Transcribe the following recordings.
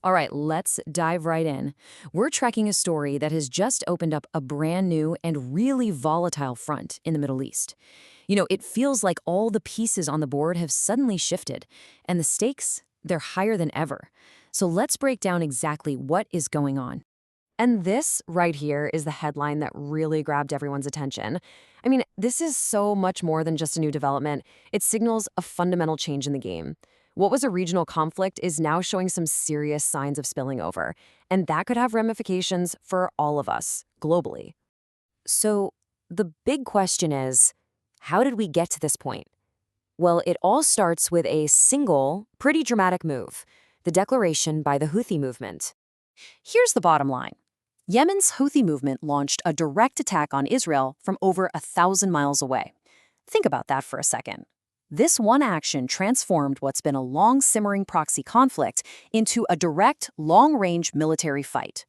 All right, let's dive right in. We're tracking a story that has just opened up a brand new and really volatile front in the Middle East. It feels like all the pieces on the board have suddenly shifted, and the stakes, they're higher than ever. So let's break down exactly what is going on. And this right here is the headline that really grabbed everyone's attention. I mean, this is so much more than just a new development. It signals a fundamental change in the game. What was a regional conflict is now showing some serious signs of spilling over, and that could have ramifications for all of us, globally. So, the big question is, how did we get to this point? Well, it all starts with a single, pretty dramatic move, the declaration by the Houthi movement. Here's the bottom line. Yemen's Houthi movement launched a direct attack on Israel from over 1,000 miles away. Think about that for a second. This one action transformed what's been a long-simmering proxy conflict into a direct, long-range military fight.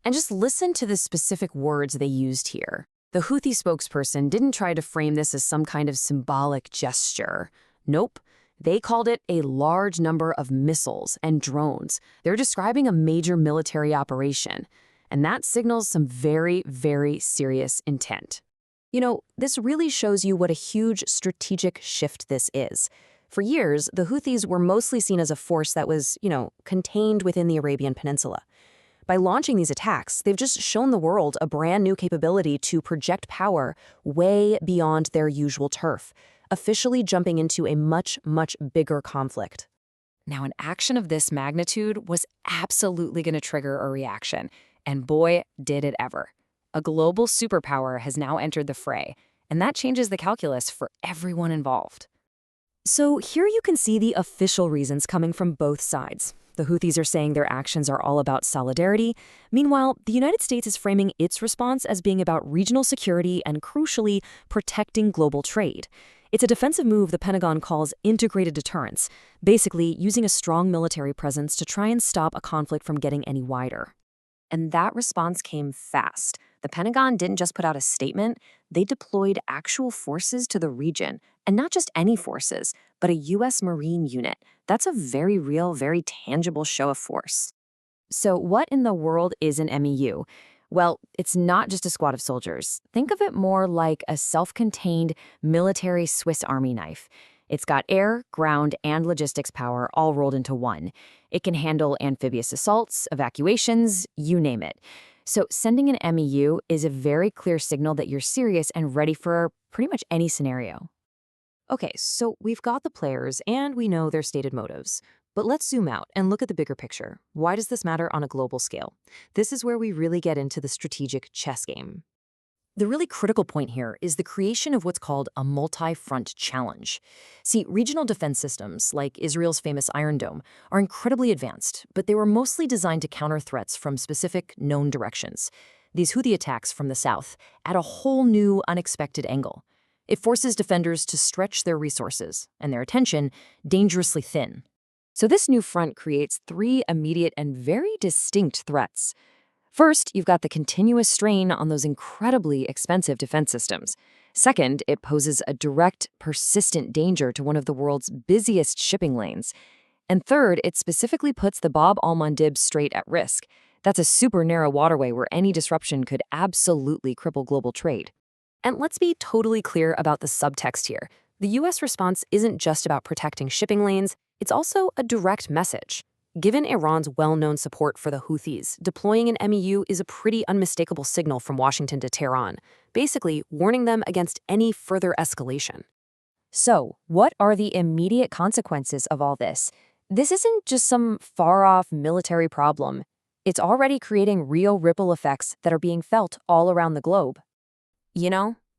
And just listen to the specific words they used here. The Houthi spokesperson didn't try to frame this as some kind of symbolic gesture. Nope. They called it a large number of missiles and drones. They're describing a major military operation. And that signals some very, very serious intent. This really shows you what a huge strategic shift this is. For years, the Houthis were mostly seen as a force that was, contained within the Arabian Peninsula. By launching these attacks, they've just shown the world a brand new capability to project power way beyond their usual turf, officially jumping into a much, much bigger conflict. Now, an action of this magnitude was absolutely going to trigger a reaction. And boy, did it ever. A global superpower has now entered the fray, and that changes the calculus for everyone involved. So here you can see the official reasons coming from both sides. The Houthis are saying their actions are all about solidarity. Meanwhile, the United States is framing its response as being about regional security and, crucially, protecting global trade. It's a defensive move the Pentagon calls integrated deterrence, basically using a strong military presence to try and stop a conflict from getting any wider. And that response came fast. The Pentagon didn't just put out a statement, they deployed actual forces to the region. And not just any forces, but a U.S. Marine unit. That's a very real, very tangible show of force. So what in the world is an MEU? Well, it's not just a squad of soldiers. Think of it more like a self-contained military Swiss Army knife. It's got air, ground, and logistics power all rolled into one. It can handle amphibious assaults, evacuations, you name it. So sending an MEU is a very clear signal that you're serious and ready for pretty much any scenario. Okay, so we've got the players and we know their stated motives. But let's zoom out and look at the bigger picture. Why does this matter on a global scale? This is where we really get into the strategic chess game. The really critical point here is the creation of what's called a multi-front challenge. See, regional defense systems, like Israel's famous Iron Dome, are incredibly advanced, but they were mostly designed to counter threats from specific, known directions. These Houthi attacks from the south add a whole new, unexpected angle. It forces defenders to stretch their resources and their attention dangerously thin. So this new front creates three immediate and very distinct threats. First, you've got the continuous strain on those incredibly expensive defense systems. Second, it poses a direct, persistent danger to one of the world's busiest shipping lanes. And third, it specifically puts the Bab al-Mandeb Strait at risk. That's a super narrow waterway where any disruption could absolutely cripple global trade. And let's be totally clear about the subtext here. The U.S. response isn't just about protecting shipping lanes, it's also a direct message. Given Iran's well-known support for the Houthis, deploying an MEU is a pretty unmistakable signal from Washington to Tehran, basically warning them against any further escalation. So, what are the immediate consequences of all this? This isn't just some far-off military problem. It's already creating real ripple effects that are being felt all around the globe.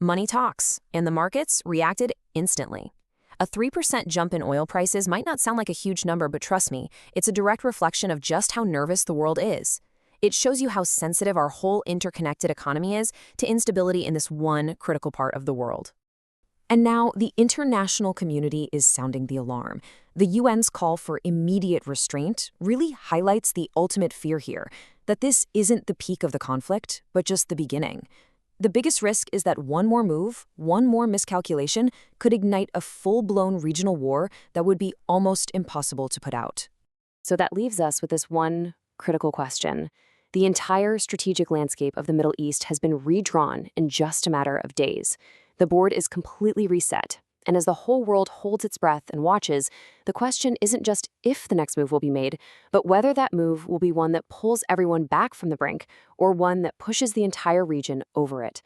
Money talks, and the markets reacted instantly. A 3% jump in oil prices might not sound like a huge number, but trust me, it's a direct reflection of just how nervous the world is. It shows you how sensitive our whole interconnected economy is to instability in this one critical part of the world. And now the international community is sounding the alarm. The UN's call for immediate restraint really highlights the ultimate fear here, that this isn't the peak of the conflict, but just the beginning. The biggest risk is that one more move, one more miscalculation, could ignite a full-blown regional war that would be almost impossible to put out. So that leaves us with this one critical question. The entire strategic landscape of the Middle East has been redrawn in just a matter of days. The board is completely reset. And as the whole world holds its breath and watches, the question isn't just if the next move will be made, but whether that move will be one that pulls everyone back from the brink or one that pushes the entire region over it.